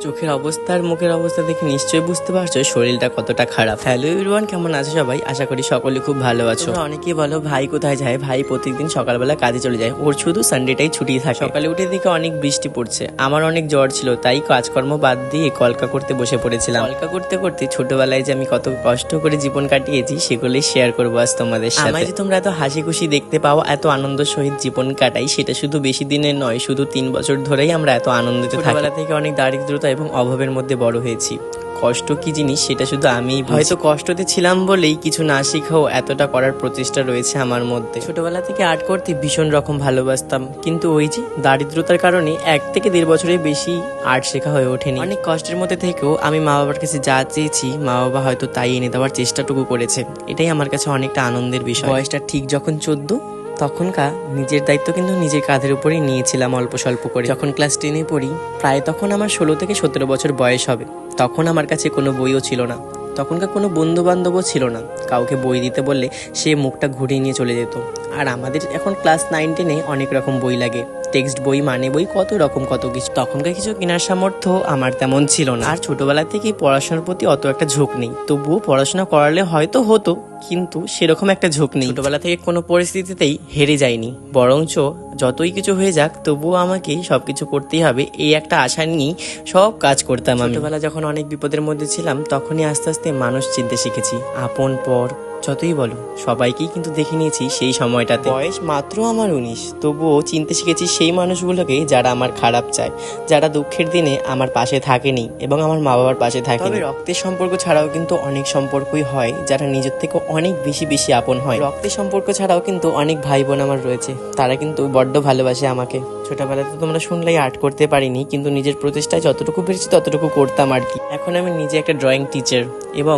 চোখের অবস্থা আর মুখের অবস্থা দেখে নিশ্চয়ই বুঝতে পারছো শরীরটা কতটা খারাপ। হ্যালো এভরিওয়ান, কেমন আছো সবাই? আশা করি সকলে খুব ভালো আছো। অনেকেই বলো ভাই কোথায় যায়, ভাই প্রত্যেকদিন সকালবেলা কাজে চলে যায়, ওর শুধু সানডেটাই ছুটি থাকে। সকালে উঠে দেখে অনেক বৃষ্টি পড়ছে, আমার অনেক জ্বর ছিল, তাই কাজকর্ম বাদ দিয়ে কলকা করতে বসে পড়েছিলাম। কলকা করতে করতে ছোটবেলায় যে আমি কত কষ্ট করে জীবন কাটিয়েছি সেগুলোই শেয়ার করবো আজ তোমাদের সাথে। আমায় যে তোমরা এত হাসি খুশি দেখতে পাও, এত আনন্দ সহিত জীবন কাটাই, সেটা শুধু বেশি দিনের নয়, শুধু 3 বছর ধরেই আমরা এত আনন্দিত থাকি। ছোটবেলা থেকে অনেক দারিদ্রতা এবং অভাবের মধ্যে বড় হয়েছি। কষ্ট কি জিনিস সেটা শুধু আমিই বুঝি। হয়তো কষ্টতে ছিলাম বলেই কিছু না শিখেও এতটা করার প্রচেষ্টা রয়েছে আমার মধ্যে। ছোটবেলা থেকে আর্ট করতে ভীষণ রকম ভালোবাসতাম, কিন্তু ওই যে দারিদ্রতার কারণে 1 থেকে 1.5 বছরের বেশি আর্ট শেখা হয়ে ওঠেনি। অনেক কষ্টের মধ্যে থেকেও আমি মা বাবার কাছে যা চেয়েছি, মা বাবা হয়তো তাই এনে দেওয়ার চেষ্টাটুকু করেছে। এটাই আমার কাছে অনেকটা আনন্দের বিষয়। বয়সটা ঠিক যখন 14, তখনকার নিজের দায়িত্ব কিন্তু নিজের কাঁধের উপরেই নিয়েছিলাম অল্প স্বল্প করে। যখন ক্লাস 10-এ পড়ি, প্রায় তখন আমার 16 থেকে 17 বছর বয়স হবে। তখন আমার কাছে কোনো বইও ছিল না, তখনকার কোনো বন্ধু বান্ধবও ছিল না। কাউকে বই দিতে বললে সে মুখটা ঘুরিয়ে নিয়ে চলে যেত। আর আমাদের এখন ক্লাস 9-10-এ অনেক রকম বই লাগে, টেক্সট বই, মানে বই, কত রকম কত কিছু। তখনকার কিছু কেনার সামর্থ্য আমার তেমন ছিল না। আর ছোটবেলা থেকেই পড়াশোনার প্রতি অত একটা ঝোঁক নেই, তবুও পড়াশোনা করালে হয়তো হতো, কিন্তু সেরকম একটা ঝোঁক নেই। ছোটবেলা থেকে কোনো পরিস্থিতিতেই হেরে যায়নি, বরঞ্চ যতই কিছু হয়ে যাক তবুও আমাকে সবকিছু করতেই হবে, এই একটা আশা নিয়েই সব কাজ করতাম। ছোটবেলা যখন অনেক বিপদের মধ্যে ছিলাম, তখনই আস্তে আস্তে মানুষ চিনতে শিখেছি। আপন পর যতই বলো, সবাইকেই কিন্তু দেখে নিয়েছি সেই সময়টাতে। বয়স মাত্র আমার 19, তবুও চিনতে শিখেছি সেই মানুষগুলোকে যারা আমার খারাপ চায়, যারা দুঃখের দিনে আমার পাশে থাকেনি এবং আমার মা বাবার পাশে থাকে। তবে রক্তের সম্পর্ক ছাড়াও কিন্তু অনেক সম্পর্কই হয় যারা নিজের থেকে অনেক বেশি বেশি আপন হয়। রক্তের সম্পর্ক ছাড়াও কিন্তু অনেক ভাই বোন আমার রয়েছে, তারা কিন্তু বড্ড ভালোবাসে আমাকে। ছোটবেলাতে তোমরা শুনলেই আর্ট করতে পারিনি, কিন্তু নিজের প্রচেষ্টায় যতটুকু পেরেছি ততটুকু করতাম আর কি। এখন আমি নিজে একটা ড্রয়িং টিচার এবং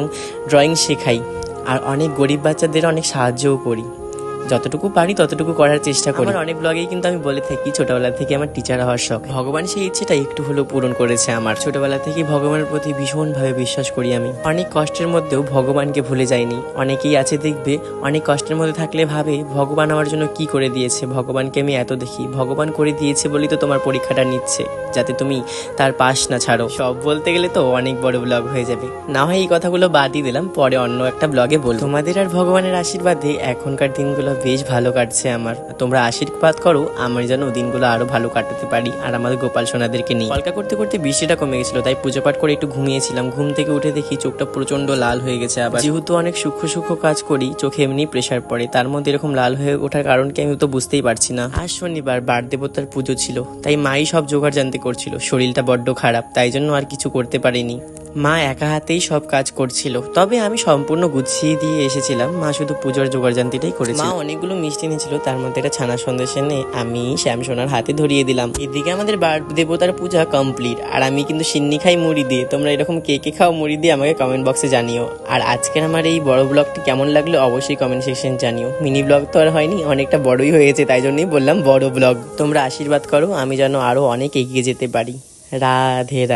ড্রয়িং শেখাই, আর অনেক গরিব বাচ্চাদের অনেক সাহায্যও করি। যতটুকু পারি ততটুকু করার চেষ্টা করি। আমার অনেক ব্লগেই কিন্তু আমি বলে থাকি ছোটবেলা থেকে আমার টিচার হওয়ার শখ। ভগবান সেই ইচ্ছেটা একটু হলেও পূরণ করেছে আমার। ছোটবেলা থেকে ভগবানের প্রতি ভীষণভাবে বিশ্বাস করি আমি। অনেক কষ্টের মধ্যেও ভগবানকে ভুলে যাইনি। অনেকেই আছে দেখবে, অনেক কষ্টের মধ্যে থাকলে ভাবে ভগবান আমার জন্য কি করে দিয়েছে, ভগবানকে আমি এত দেখি, ভগবান করে দিয়েছে বলেই তো তোমার পরীক্ষাটা নিচ্ছে, যাতে তুমি তার পাশ না ছাড়ো। সব বলতে গেলে তো অনেক বড় ব্লগ হয়ে যাবে, না হয় এই কথাগুলো বাদই দিলাম, পরে অন্য একটা ব্লগে বলবো। তোমাদের আর ভগবানের আশীর্বাদে এখনকার দিনগুলো বেশ ভালো কাটছে আমার। তোমরা আশীর্বাদ করো আমার যেন দিনগুলো আরো ভালো কাটাতে পারি, আর আমাদের গোপাল সোনাদেরকে নিয়ে। কলকা করতে করতে বৃষ্টিটা কমে গেছিল, তাই পুজো পাঠ করে একটু ঘুমিয়েছিলাম। ঘুম থেকে উঠে দেখি চোখটা প্রচন্ড লাল হয়ে গেছে। আবার যেহেতু অনেক সূক্ষ্ম সূক্ষ্ম কাজ করি, চোখে এমনি প্রেশার পড়ে, তার মধ্যে এরকম লাল হয়ে ওঠার কারণ কি আমি তো বুঝতেই পারছি না। আজ শনিবার, বার দেবতার পুজো ছিল, তাই মাই সব জোগাড় জানতে করছিল। শরীরটা বড্ড খারাপ, তাই জন্য আর কিছু করতে পারিনি। মা একা হাতেই সব কাজ করছিল, তবে আমি সম্পূর্ণ গুছিয়ে দিয়ে এসেছিলাম। মা শুধু পুজোর জোগাড় জানতিটাই করেছিল। মা অনেকগুলো মিষ্টি নিয়েছিল, তার মধ্যে একটা ছানা সন্দেশ এনে আমি শ্যামসোনার হাতে ধরিয়ে দিলাম। এদিকে আমাদের বার দেবতার পূজা কমপ্লিট, আর আমি কিন্তু সিন্নি খাই মুড়ি দিয়ে। তোমরা এরকম কে কে খাও মুড়ি দিয়ে আমাকে কমেন্ট বক্সে জানিও। আর আজকের আমার এই বড় ব্লগটি কেমন লাগলো অবশ্যই কমেন্ট সেকশন জানিও। মিনি ব্লগ তো আর হয়নি, অনেকটা বড়ই হয়েছে, তাই জন্যই বললাম বড় ব্লগ। তোমরা আশীর্বাদ করো আমি যেন আরো অনেক এগিয়ে যেতে পারি। রাধে রাধে।